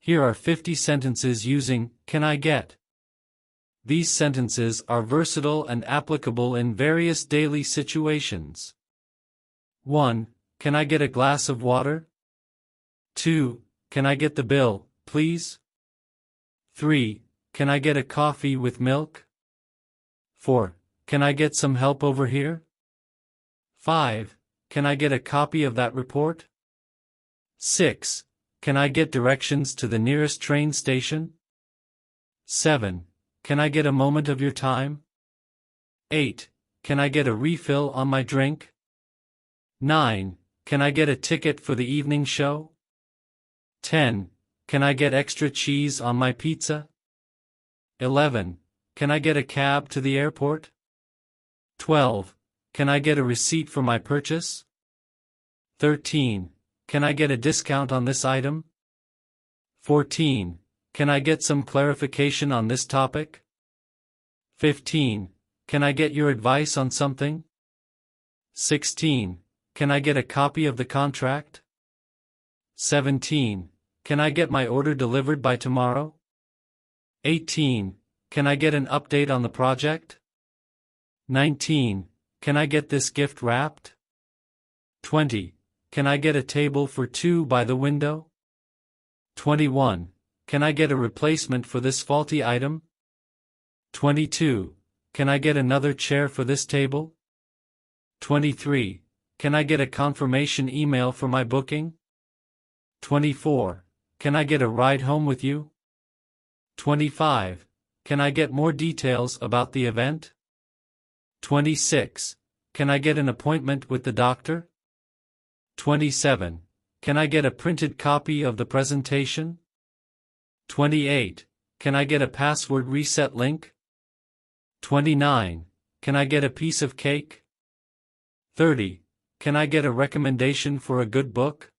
Here are 50 sentences using can I get. These sentences are versatile and applicable in various daily situations. 1. Can I get a glass of water? 2. Can I get the bill, please? 3. Can I get a coffee with milk? 4. Can I get some help over here? 5. Can I get a copy of that report? 6. Can I get directions to the nearest train station? 7. Can I get a moment of your time? 8. Can I get a refill on my drink? 9. Can I get a ticket for the evening show? 10. Can I get extra cheese on my pizza? 11. Can I get a cab to the airport? 12. Can I get a receipt for my purchase? 13. Can I get a discount on this item? 14. Can I get some clarification on this topic? 15. Can I get your advice on something? 16. Can I get a copy of the contract? 17. Can I get my order delivered by tomorrow? 18. Can I get an update on the project? 19. Can I get this gift wrapped? 20. Can I get a table for 2 by the window? 21. Can I get a replacement for this faulty item? 22. Can I get another chair for this table? 23. Can I get a confirmation email for my booking? 24. Can I get a ride home with you? 25. Can I get more details about the event? 26. Can I get an appointment with the doctor? 27. Can I get a printed copy of the presentation? 28. Can I get a password reset link? 29. Can I get a piece of cake? 30. Can I get a recommendation for a good book?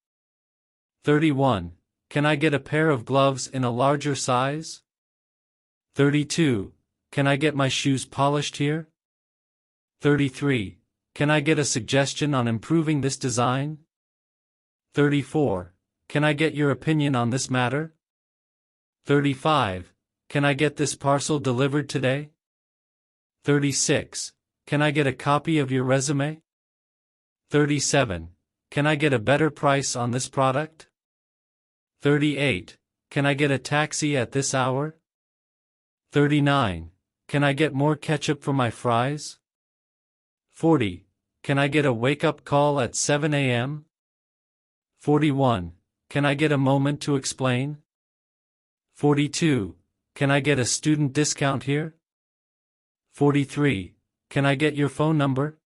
31. Can I get a pair of gloves in a larger size? 32. Can I get my shoes polished here? 33. Can I get a suggestion on improving this design? 34. Can I get your opinion on this matter? 35. Can I get this parcel delivered today? 36. Can I get a copy of your resume? 37. Can I get a better price on this product? 38. Can I get a taxi at this hour? 39. Can I get more ketchup for my fries? 40. Can I get a wake-up call at 7 a.m.? 41. Can I get a moment to explain? 42. Can I get a student discount here? 43. Can I get your phone number?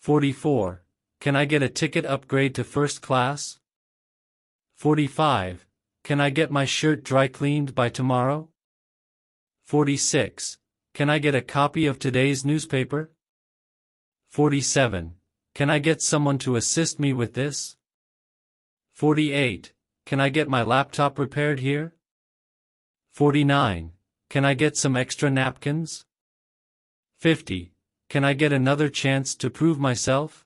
44. Can I get a ticket upgrade to first class? 45. Can I get my shirt dry cleaned by tomorrow? 46. Can I get a copy of today's newspaper? 47. Can I get someone to assist me with this? 48. Can I get my laptop repaired here? 49. Can I get some extra napkins? 50. Can I get another chance to prove myself?